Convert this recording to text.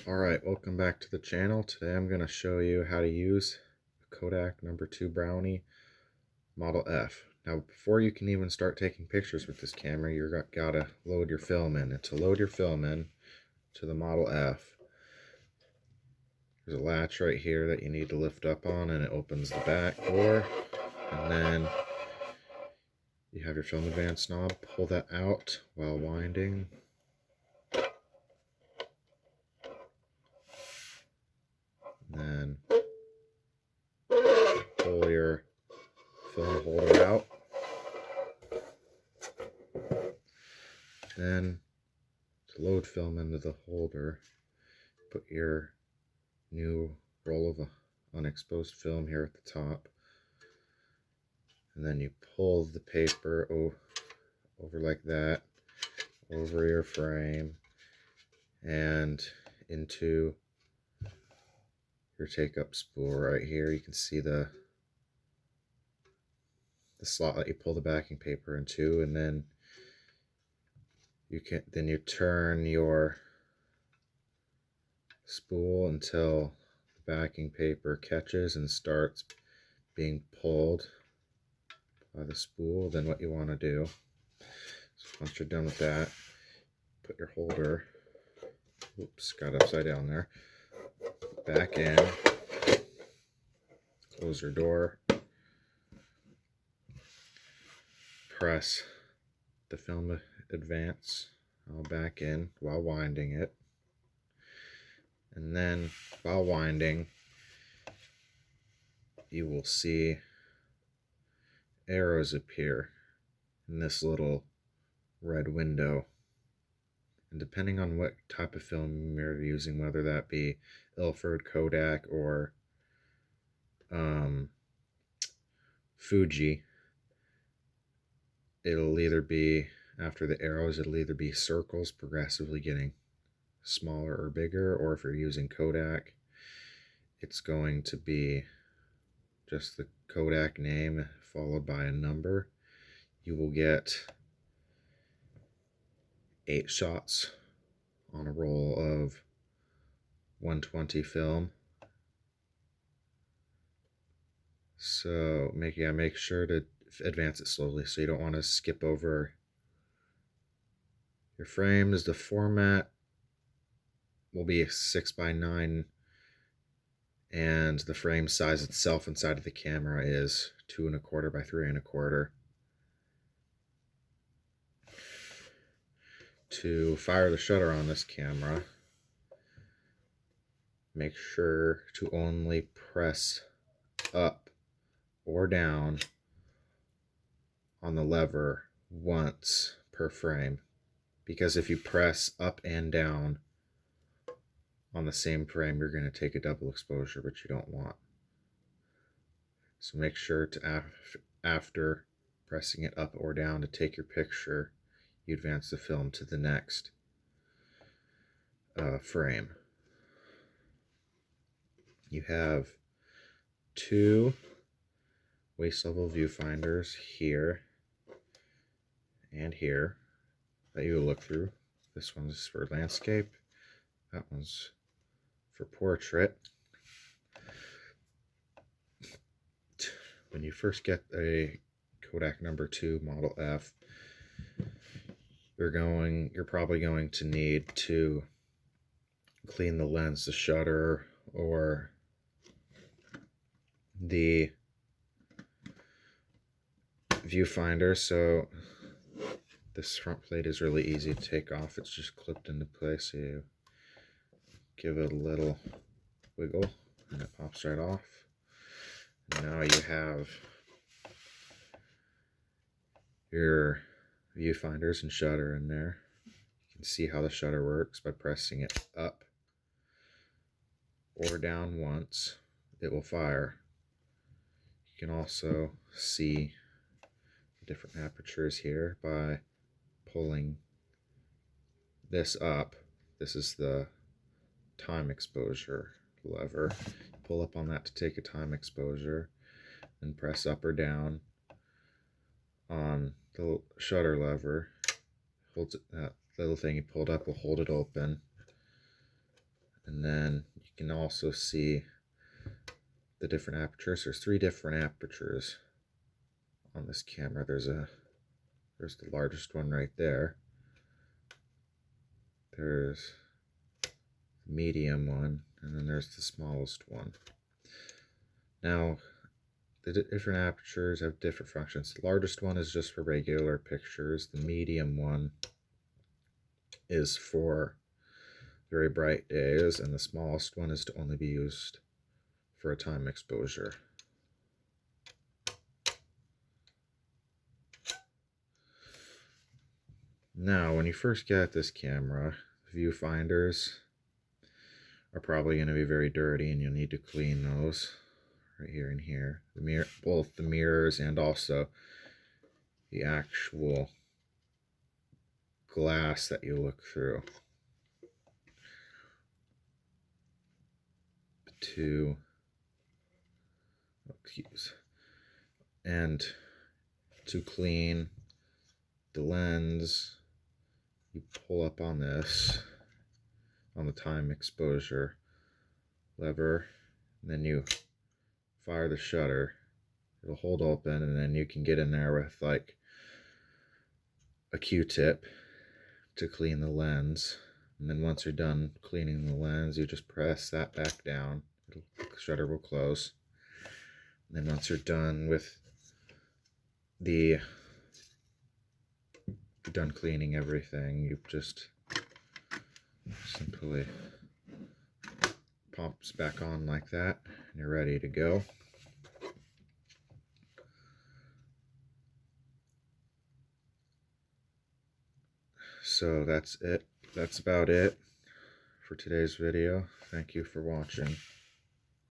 Alright, welcome back to the channel. Today I'm going to show you how to use a Kodak #2 Brownie Model F. Now before you can even start taking pictures with this camera, you've got to load your film in. And to load your film in to the Model F, there's a latch right here that you need to lift up on, and it opens the back door. And then you have your film advance knob. Pull that out while winding. And then pull your film holder out. Then to load film into the holder, put your new roll of unexposed film here at the top, and then you pull the paper over like that, over your frame and into your take-up spool right here. You can see the slot that you pull the backing paper into, and then you turn your spool until the backing paper catches and starts being pulled by the spool. Then what you want to do, so once you're done with that, put your holder, oops, got upside down there, back in, close your door, press the film advance back in while winding it, and then while winding you will see arrows appear in this little red window, and depending on what type of film you're using, whether that be Ilford, Kodak, or Fuji, it'll either be, after the arrows, it'll either be circles progressively getting smaller or bigger, or if you're using Kodak, it's going to be just the Kodak name followed by a number. You will get 8 shots on a roll of 120 film. So make sure to advance it slowly, so you don't want to skip over your frames. The format will be 6x9, and the frame size itself inside of the camera is 2¼ by 3¼ To fire the shutter on this camera, make sure to only press up or down on the lever once per frame, because if you press up and down on the same frame, you're going to take a double exposure, which you don't want. So make sure to, after pressing it up or down to take your picture, you advance the film to the next frame. You have 2 waist level viewfinders here and here that you will look through. This one's for landscape, that one's for portrait. When you first get a Kodak #2 Model F, you're probably going to need to clean the lens, the shutter, or the viewfinder. So this front plate is really easy to take off. It's just clipped into place. So you give it a little wiggle and it pops right off. And now you have your viewfinders and shutter in there. You can see how the shutter works by pressing it up or down once. It will fire. You can also see the different apertures here by pulling this up. This is the time exposure lever. Pull up on that to take a time exposure, and press up or down on the shutter lever. Holds it, that little thing you pulled up will hold it open, And then you can also see the different apertures. There's 3 different apertures on this camera. There's the largest one right there. There's the medium one, and then there's the smallest one. Now, the different apertures have different functions. The largest one is just for regular pictures. The medium one is for very bright days, and the smallest one is to only be used for a time exposure. Now, when you first get this camera, viewfinders are probably going to be very dirty, and you'll need to clean those right here and here. Both the mirrors and also the actual glass that you look through. And to clean the lens, you pull up on this, on the time exposure lever, and then you fire the shutter. It'll hold open, and then you can get in there with like a Q-tip to clean the lens. And then once you're done cleaning the lens, you just press that back down. The shutter will close. And then once you're done with done cleaning everything, you just simply pops back on like that, and you're ready to go. So that's it. That's about it for today's video. Thank you for watching.